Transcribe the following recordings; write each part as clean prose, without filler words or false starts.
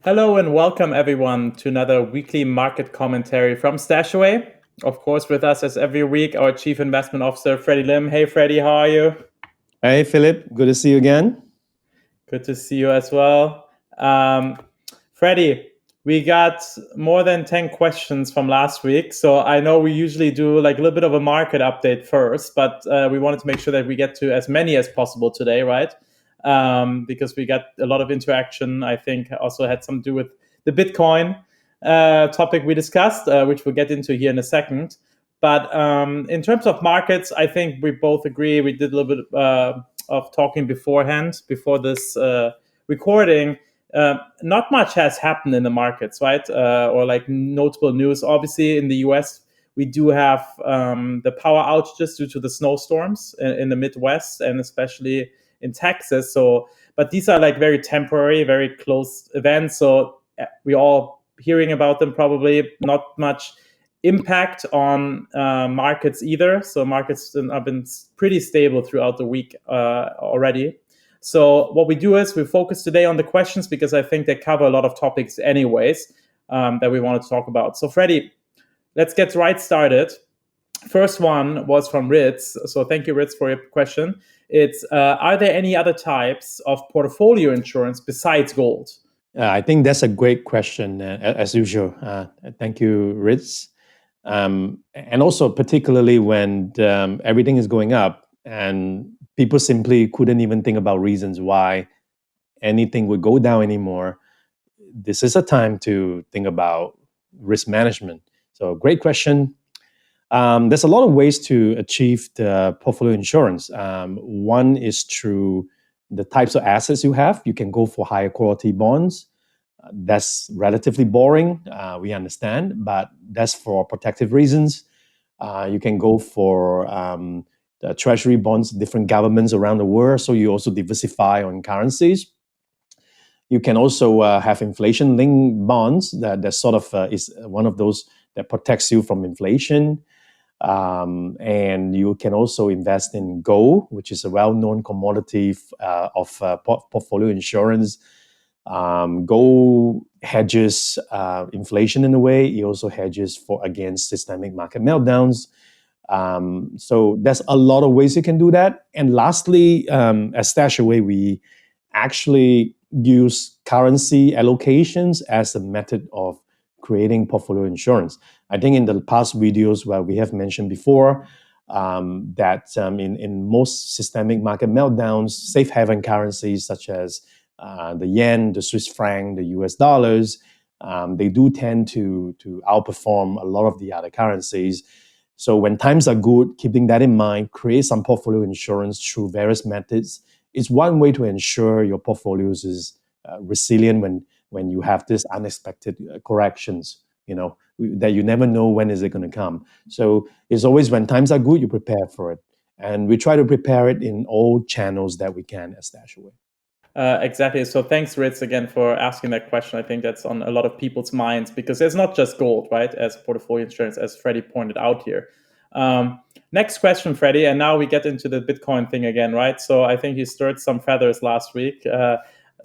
Hello and welcome everyone to another weekly market commentary from StashAway. Of course, with us as every week, our Chief Investment Officer, Freddy Lim. Hey, Freddy, how are you? Hey, Philip. Good to see you again. Good to see you as well. Freddy, we got more than 10 questions from last week. So I know we usually do like a little bit of a market update first, but we wanted to make sure that we get to as many as possible today, right? Because we got a lot of interaction. I think also had some to do with the Bitcoin topic we discussed, which we'll get into here in a second. But in terms of markets, I think we both agree. We did a little bit of talking beforehand, before this recording. Not much has happened in the markets, right? Or like notable news. Obviously, in the US, we do have the power outages due to the snowstorms in the Midwest and especially in Texas. So, but these are like very temporary, very close events. So we all hearing about them probably. Not much impact on markets either. So markets have been pretty stable throughout the week already. So what we do is we focus today on the questions because I think they cover a lot of topics anyways that we want to talk about. So Freddie, let's get right started. First one was from Ritz. So thank you, Ritz, for your question. It's are there any other types of portfolio insurance besides gold? I think that's a great question, as usual. Thank you, Ritz. And also, particularly when everything is going up and people simply couldn't even think about reasons why anything would go down anymore. This is a time to think about risk management. So, great question. There's a lot of ways to achieve the portfolio insurance. One is through the types of assets you have. You can go for higher quality bonds. That's relatively boring, we understand, but that's for protective reasons. You can go for the treasury bonds, different governments around the world, so you also diversify on currencies. You can also have inflation-linked bonds that sort of is one of those that protects you from inflation. And you can also invest in gold, which is a well-known commodity of portfolio insurance. Gold hedges inflation in a way. It also hedges against systemic market meltdowns. So there's a lot of ways you can do that. And lastly, as StashAway, we actually use currency allocations as a method of creating portfolio insurance. I think in the past videos where we have mentioned before that in most systemic market meltdowns, safe haven currencies such as the yen, the Swiss franc, the US dollars, they do tend to outperform a lot of the other currencies. So when times are good, keeping that in mind, create some portfolio insurance through various methods is one way to ensure your portfolios is resilient when you have these unexpected corrections, that you never know when is it going to come. So it's always when times are good, you prepare for it. And we try to prepare it in all channels that we can as StashAway. Exactly. So thanks, Ritz, again for asking that question. I think that's on a lot of people's minds because there's not just gold, right, as portfolio insurance, as Freddie pointed out here. Next question, Freddie, and now we get into the Bitcoin thing again, right? So I think you stirred some feathers last week.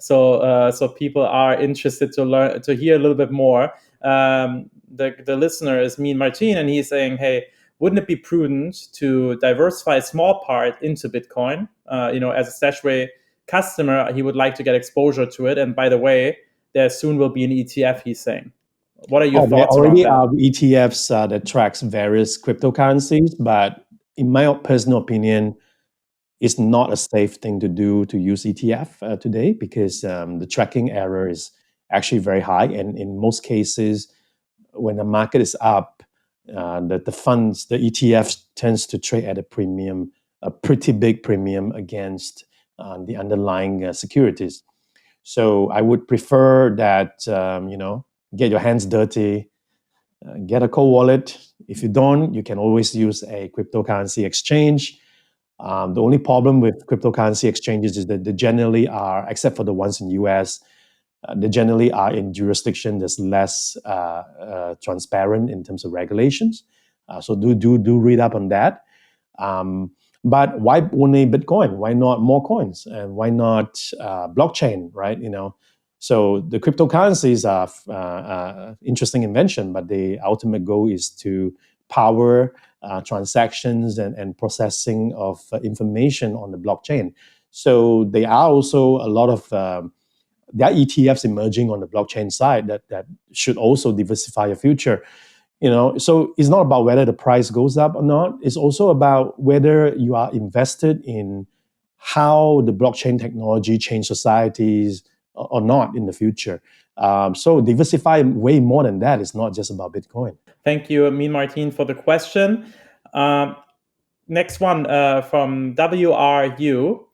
So people are interested to hear a little bit more. The listener is Mean Martin, and he's saying, hey, wouldn't it be prudent to diversify a small part into Bitcoin? As a StashAway customer, he would like to get exposure to it. And by the way, there soon will be an ETF, he's saying. What are your thoughts there already around that? are ETFs that tracks various cryptocurrencies, but in my personal opinion, it's not a safe thing to do to use ETF today because the tracking error is actually very high. And in most cases, when the market is up, the funds, the ETFs tends to trade at a premium, a pretty big premium against the underlying securities. So I would prefer that, get your hands dirty, get a cold wallet. If you don't, you can always use a cryptocurrency exchange. The only problem with cryptocurrency exchanges is that they generally are, except for the ones in US, they generally are in jurisdiction that's less transparent in terms of regulations. So do read up on that. But why only Bitcoin? Why not more coins? And why not blockchain? Right? So the cryptocurrencies are interesting invention, but the ultimate goal is to power transactions and processing of information on the blockchain. So there are also a lot of there are ETFs emerging on the blockchain side that should also diversify your future. So it's not about whether the price goes up or not. It's also about whether you are invested in how the blockchain technology change societies or not in the future. So diversify way more than that. It's not just about Bitcoin. Thank you, Amin Martin, for the question. Next one from WRU.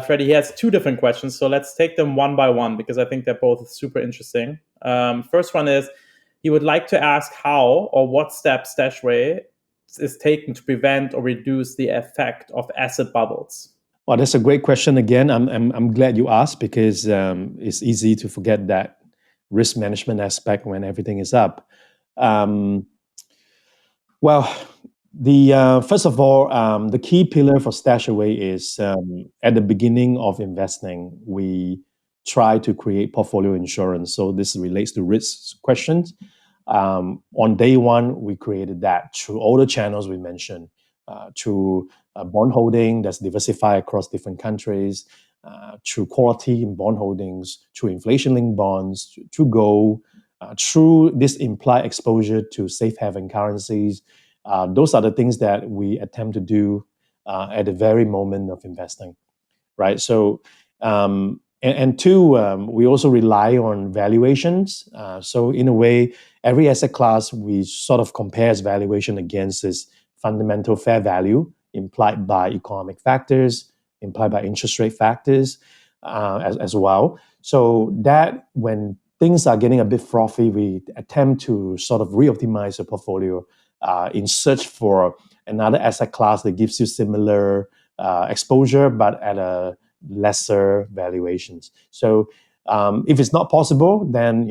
Freddy, he has two different questions, so let's take them one by one because I think they're both super interesting. First one is, he would like to ask how or what steps StashAway is taking to prevent or reduce the effect of asset bubbles. Well, that's a great question again. I'm glad you asked because it's easy to forget that risk management aspect when everything is up. Well, the first of all, the key pillar for StashAway is at the beginning of investing, we try to create portfolio insurance. So this relates to risk questions. On day one, we created that through all the channels we mentioned, through bond holding that's diversified across different countries, through quality in bond holdings, through inflation-linked bonds, through gold, through this implied exposure to safe haven currencies. Those are the things that we attempt to do at the very moment of investing, right? So, and two, we also rely on valuations. So in a way, every asset class, we sort of compares valuation against its fundamental fair value implied by economic factors, implied by interest rate factors as well. So that when things are getting a bit frothy, we attempt to sort of re-optimize the portfolio in search for another asset class that gives you similar exposure, but at a lesser valuations. So if it's not possible, then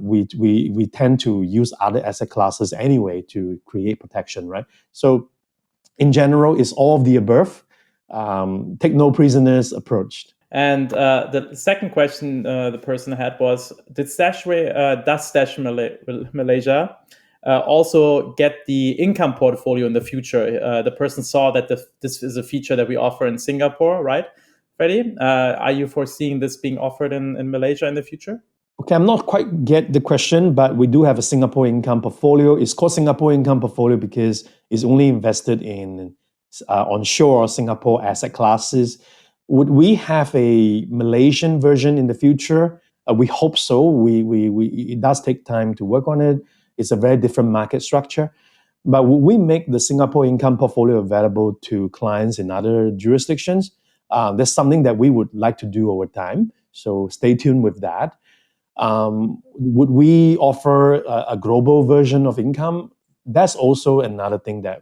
we tend to use other asset classes anyway to create protection, right? So in general, it's all of the above. Take no prisoners approach. And the second question the person had was, does Stash Malaysia also get the income portfolio in the future? The person saw that this is a feature that we offer in Singapore, right? Freddy, are you foreseeing this being offered in Malaysia in the future? Okay, I'm not quite get the question, but we do have a Singapore income portfolio. It's called Singapore income portfolio because it's only invested in onshore Singapore asset classes. Would we have a Malaysian version in the future? We hope so. It does take time to work on it. It's a very different market structure. But would we make the Singapore income portfolio available to clients in other jurisdictions? That's something that we would like to do over time. So stay tuned with that. Would we offer a global version of income? That's also another thing that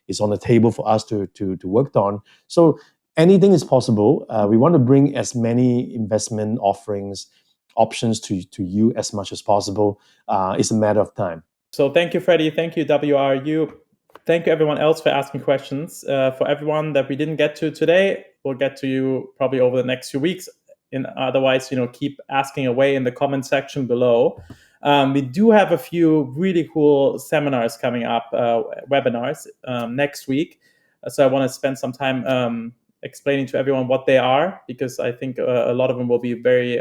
is on the table for us to work on. So anything is possible. We want to bring as many investment options to you as much as possible. It's a matter of time. So thank you, Freddy. Thank you, WRU. Thank you, everyone else, for asking questions. For everyone that we didn't get to today, we'll get to you probably over the next few weeks. Otherwise, keep asking away in the comment section below. We do have a few really cool seminars coming up, webinars next week. So I want to spend some time explaining to everyone what they are, because I think a lot of them will be very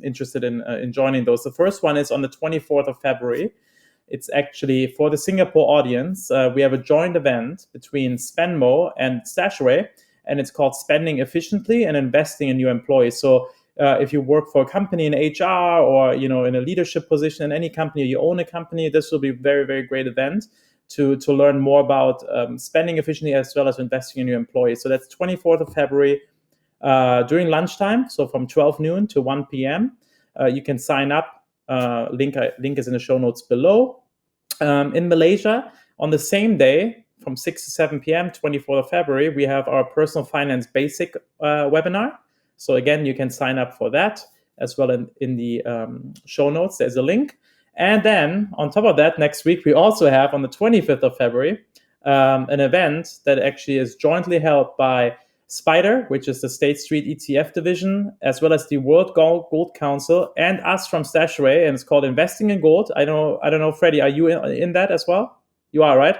interested in joining those. The first one is on the 24th of February. It's actually for the Singapore audience. We have a joint event between Spenmo and StashAway, and it's called Spending Efficiently and Investing in New Employees. So if you work for a company in HR or in a leadership position in any company, or you own a company, this will be a very, very great event to learn more about spending efficiently as well as investing in your employees. So that's 24th of February during lunchtime, so from 12 noon to 1 p.m. You can sign up. Link is in the show notes below. In Malaysia, on the same day, from 6 to 7 p.m., 24th of February, we have our Personal Finance Basic webinar. So again, you can sign up for that as well in the show notes. There's a link. And then on top of that, next week, we also have on the 25th of February, an event that actually is jointly held by SPDR, which is the State Street ETF division, as well as the World Gold Council, and us from StashAway, and it's called Investing in Gold. I don't know, Freddy, are you in that as well? You are, right?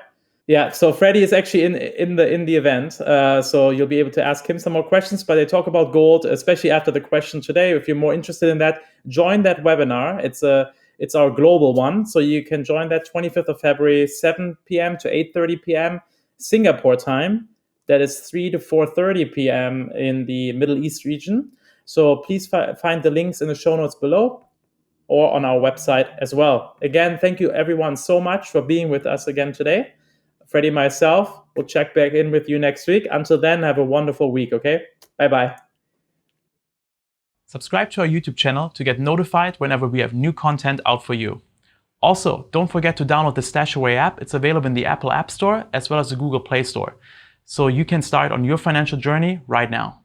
Yeah, so Freddy is actually in the event, so you'll be able to ask him some more questions. But they talk about gold, especially after the question today. If you're more interested in that, join that webinar. It's our global one, so you can join that 25th of February, 7 p.m. to 8:30 p.m. Singapore time. That is 3 to 4:30 p.m. in the Middle East region. So please find the links in the show notes below or on our website as well. Again, thank you everyone so much for being with us again today. Freddy, myself, will check back in with you next week. Until then, have a wonderful week, okay? Bye-bye. Subscribe to our YouTube channel to get notified whenever we have new content out for you. Also, don't forget to download the StashAway app. It's available in the Apple App Store as well as the Google Play Store. So you can start on your financial journey right now.